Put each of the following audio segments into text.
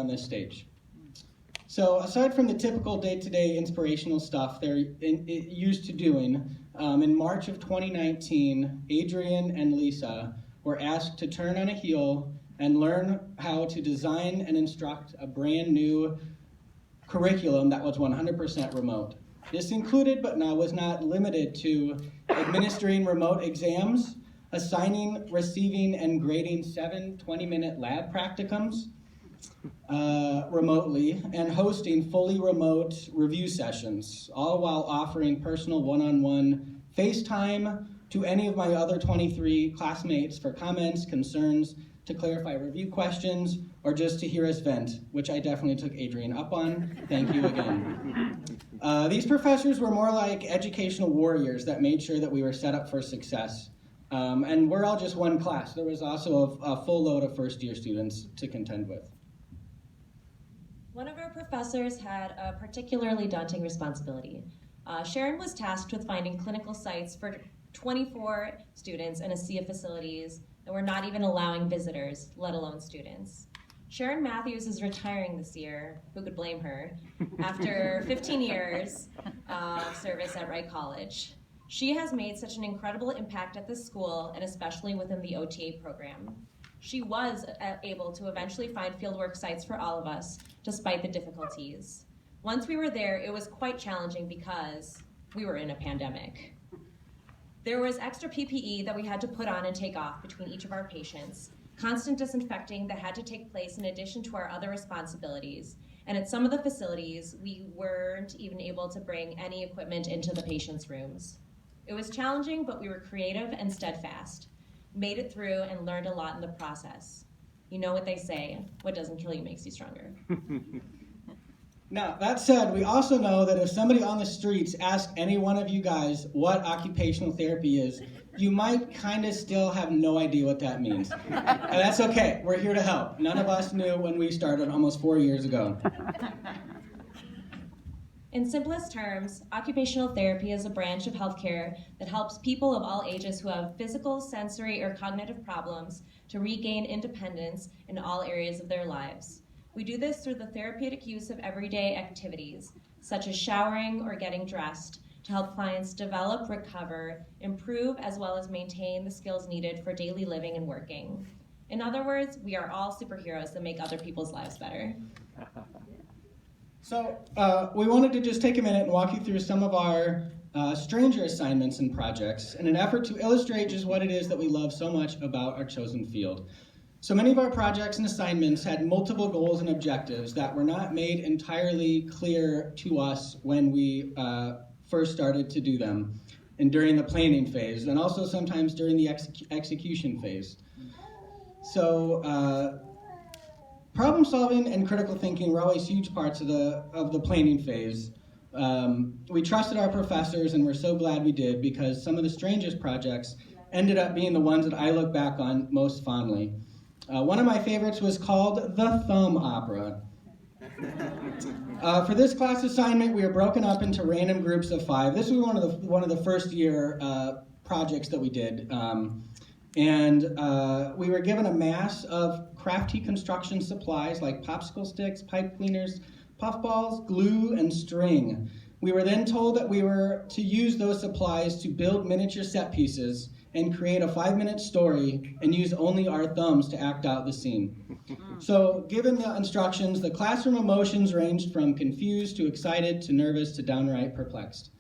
on this stage. So aside from the typical day-to-day inspirational stuff they're used to doing, in March of 2019, Adrian and Lisa were asked to turn on a heel and learn how to design and instruct a brand new curriculum that was 100% remote. This included, but was not limited to, administering remote exams, assigning, receiving, and grading 7 20-minute lab practicums remotely, and hosting fully remote review sessions, all while offering personal one-on-one FaceTime to any of my other 23 classmates for comments, concerns, to clarify review questions, or just to hear us vent, which I definitely took Adrian up on. Thank you again. These professors were more like educational warriors that made sure that we were set up for success. And we're all just one class. There was also a full load of first-year students to contend with. One of our professors had a particularly daunting responsibility. Sharon was tasked with finding clinical sites for 24 students in a sea of facilities that were not even allowing visitors, let alone students. Sharon Matthews is retiring this year, who could blame her, after 15 years of service at Wright College. She has made such an incredible impact at this school, and especially within the OTA program. She was able to eventually find fieldwork sites for all of us, despite the difficulties. Once we were there, it was quite challenging because we were in a pandemic. There was extra PPE that we had to put on and take off between each of our patients, constant disinfecting that had to take place in addition to our other responsibilities, and at some of the facilities, we weren't even able to bring any equipment into the patients' rooms. It was challenging, but we were creative and steadfast, made it through, and learned a lot in the process. You know what they say, what doesn't kill you makes you stronger. Now, that said, we also know that if somebody on the streets asks any one of you guys what occupational therapy is, you might kind of still have no idea what that means. And that's okay, we're here to help. None of us knew when we started almost 4 years ago. In simplest terms, occupational therapy is a branch of healthcare that helps people of all ages who have physical, sensory, or cognitive problems to regain independence in all areas of their lives. We do this through the therapeutic use of everyday activities, such as showering or getting dressed, to help clients develop, recover, improve, as well as maintain the skills needed for daily living and working. In other words, we are all superheroes that make other people's lives better. So we wanted to just take a minute and walk you through some of our stranger assignments and projects in an effort to illustrate just what it is that we love so much about our chosen field. So many of our projects and assignments had multiple goals and objectives that were not made entirely clear to us when we first started to do them, and during the planning phase, and also sometimes during the execution phase. So problem solving and critical thinking were always huge parts of the planning phase. We trusted our professors, and we're so glad we did, because some of the strangest projects ended up being the ones that I look back on most fondly. One of my favorites was called the Thumb Opera. For this class assignment, we were broken up into random groups of 5. This was one of the first year projects that we did. We were given a mass of crafty construction supplies like popsicle sticks, pipe cleaners, puffballs, glue, and string. We were then told that we were to use those supplies to build miniature set pieces and create a 5-minute story and use only our thumbs to act out the scene. So given the instructions, the classroom emotions ranged from confused to excited to nervous to downright perplexed.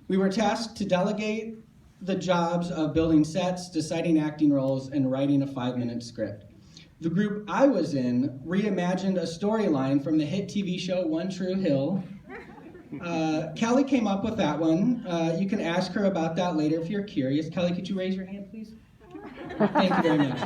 We were tasked to delegate the jobs of building sets, deciding acting roles, and writing a 5-minute script. The group I was in reimagined a storyline from the hit TV show One True Hill. Kelly came up with that one. You can ask her about that later if you're curious. Kelly, could you raise your hand, please? Thank you very much.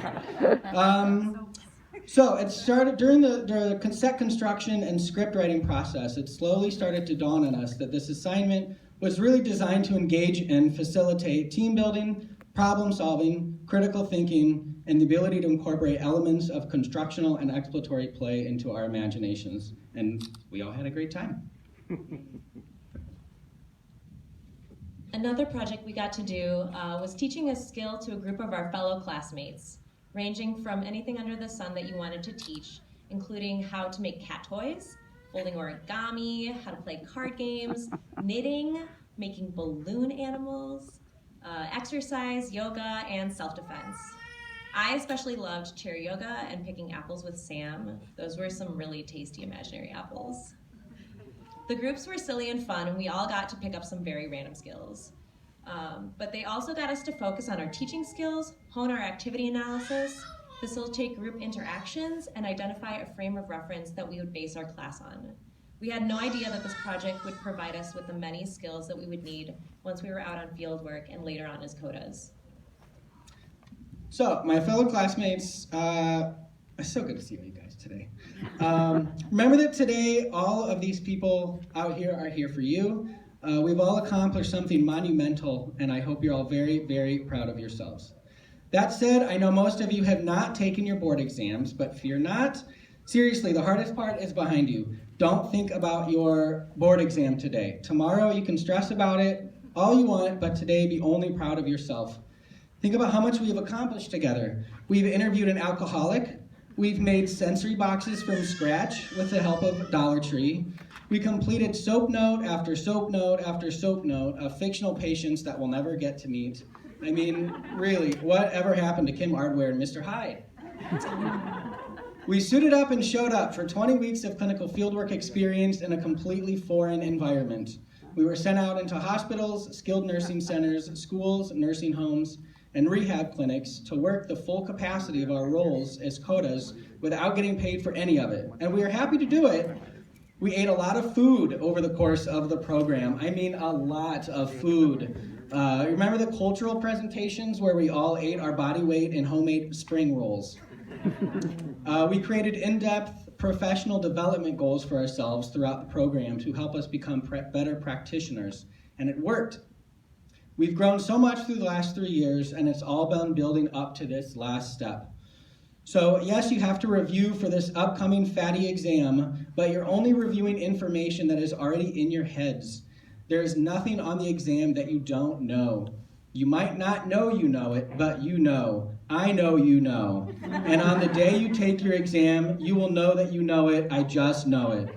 So it started during the set construction and script writing process. It slowly started to dawn on us that this assignment was really designed to engage and facilitate team building, problem solving, critical thinking, and the ability to incorporate elements of constructional and exploratory play into our imaginations. And we all had a great time. Another project we got to do was teaching a skill to a group of our fellow classmates, ranging from anything under the sun that you wanted to teach, including how to make cat toys, folding origami, how to play card games, knitting, making balloon animals, exercise, yoga, and self-defense. I especially loved chair yoga and picking apples with Sam. Those were some really tasty imaginary apples. The groups were silly and fun, and we all got to pick up some very random skills. But they also got us to focus on our teaching skills, hone our activity analysis, facilitate group interactions, and identify a frame of reference that we would base our class on. We had no idea that this project would provide us with the many skills that we would need once we were out on field work and later on as codas. So, my fellow classmates, it's so good to see you guys today. Remember that today, all of these people out here are here for you. We've all accomplished something monumental, and I hope you're all very, very proud of yourselves. That said, I know most of you have not taken your board exams, but fear not. Seriously, the hardest part is behind you. Don't think about your board exam today. Tomorrow you can stress about it all you want, but today be only proud of yourself. Think about how much we have accomplished together. We've interviewed an alcoholic. We've made sensory boxes from scratch with the help of Dollar Tree. We completed soap note after soap note after soap note of fictional patients that we'll never get to meet. I mean, really, whatever happened to Kim Ardware and Mr. Hyde? We suited up and showed up for 20 weeks of clinical fieldwork experience in a completely foreign environment. We were sent out into hospitals, skilled nursing centers, schools, nursing homes, and rehab clinics to work the full capacity of our roles as codas without getting paid for any of it. And we were happy to do it. We ate a lot of food over the course of the program. I mean, a lot of food. Remember the cultural presentations where we all ate our body weight in homemade spring rolls? We created in-depth professional development goals for ourselves throughout the program to help us become better practitioners, and it worked. We've grown so much through the last 3 years, and it's all been building up to this last step. So yes, you have to review for this upcoming fatty exam, but you're only reviewing information that is already in your heads. There is nothing on the exam that you don't know. You might not know you know it, but you know. I know you know. And on the day you take your exam, you will know that you know it. I just know it.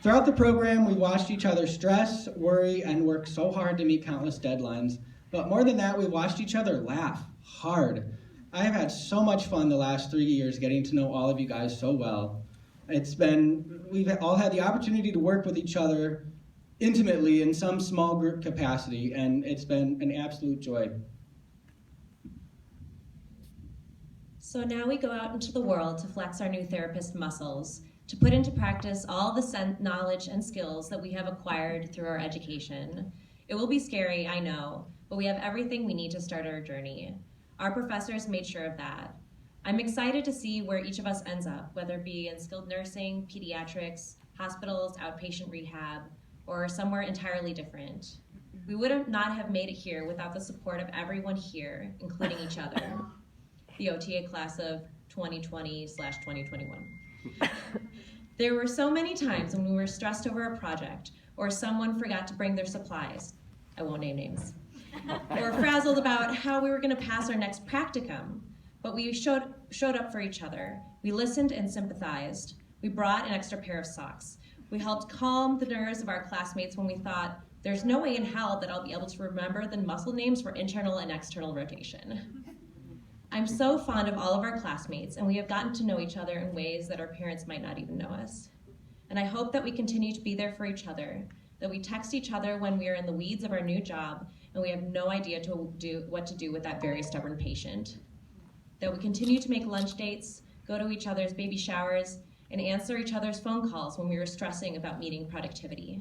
Throughout the program, we watched each other stress, worry, and work so hard to meet countless deadlines. But more than that, we watched each other laugh hard. I have had so much fun the last 3 years getting to know all of you guys so well. We've all had the opportunity to work with each other intimately in some small group capacity, and it's been an absolute joy. So now we go out into the world to flex our new therapist muscles, to put into practice all the knowledge and skills that we have acquired through our education. It will be scary, I know, but we have everything we need to start our journey. Our professors made sure of that. I'm excited to see where each of us ends up, whether it be in skilled nursing, pediatrics, hospitals, outpatient rehab, or somewhere entirely different. We would not have made it here without the support of everyone here, including each other, the OTA class of 2020/2021. There were so many times when we were stressed over a project, or someone forgot to bring their supplies, I won't name names, or frazzled about how we were going to pass our next practicum, but we showed up for each other. We listened and sympathized. We brought an extra pair of socks. We helped calm the nerves of our classmates when we thought, there's no way in hell that I'll be able to remember the muscle names for internal and external rotation. I'm so fond of all of our classmates, and we have gotten to know each other in ways that our parents might not even know us. And I hope that we continue to be there for each other, that we text each other when we are in the weeds of our new job and we have no idea what to do with that very stubborn patient. That we continue to make lunch dates, go to each other's baby showers, and answer each other's phone calls when we were stressing about meeting productivity.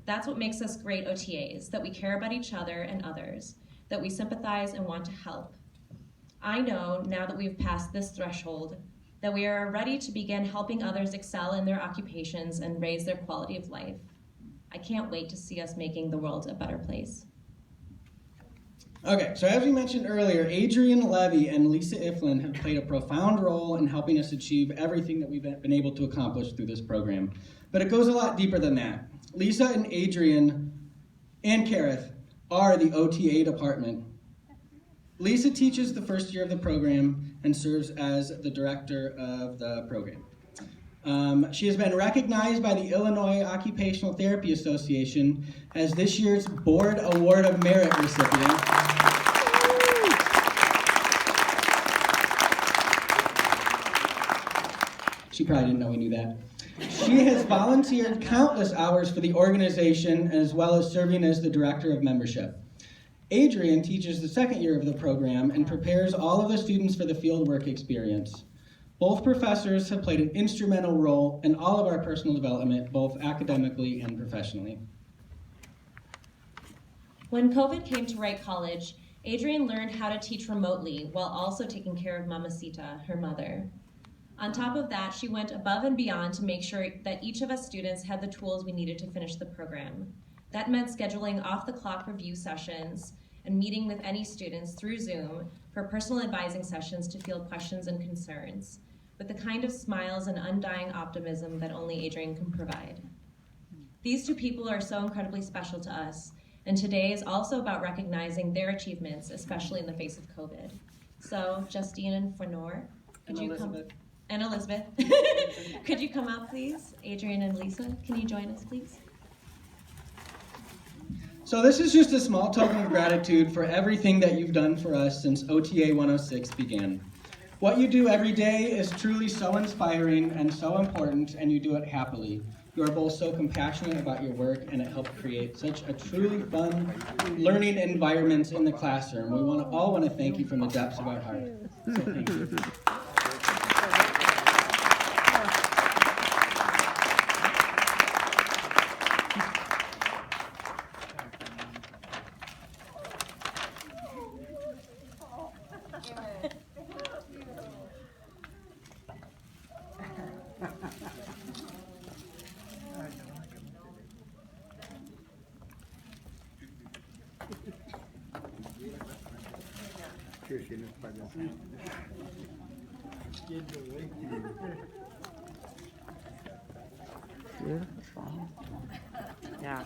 That's what makes us great OTAs, that we care about each other and others, that we sympathize and want to help. I know, now that we've passed this threshold, that we are ready to begin helping others excel in their occupations and raise their quality of life. I can't wait to see us making the world a better place. Okay, so as we mentioned earlier, Adrienne Levy and Lisa Iflin have played a profound role in helping us achieve everything that we've been able to accomplish through this program. But it goes a lot deeper than that. Lisa and Adrienne and Kareth are the OTA department. Lisa teaches the first year of the program and serves as the director of the program. She has been recognized by the Illinois Occupational Therapy Association as this year's Board Award of Merit recipient. She probably didn't know we knew that. She has volunteered countless hours for the organization as well as serving as the director of membership. Adrian teaches the second year of the program and prepares all of the students for the fieldwork experience. Both professors have played an instrumental role in all of our personal development, both academically and professionally. When COVID came to Wright College, Adrian learned how to teach remotely while also taking care of Mamacita, her mother. On top of that, she went above and beyond to make sure that each of us students had the tools we needed to finish the program. That meant scheduling off-the-clock review sessions and meeting with any students through Zoom for personal advising sessions to field questions and concerns, with the kind of smiles and undying optimism that only Adrian can provide. These two people are so incredibly special to us, and today is also about recognizing their achievements, especially in the face of COVID. So, Justine and Fonor, could you come? And Elizabeth, could you come out, please? Adrian and Lisa, can you join us, please? So this is just a small token of gratitude for everything that you've done for us since OTA 106 began. What you do every day is truly so inspiring and so important, and you do it happily. You are both so compassionate about your work, and it helped create such a truly fun learning environment in the classroom. We all want to thank you from the depths of our heart. So thank you. Beautiful. Yeah.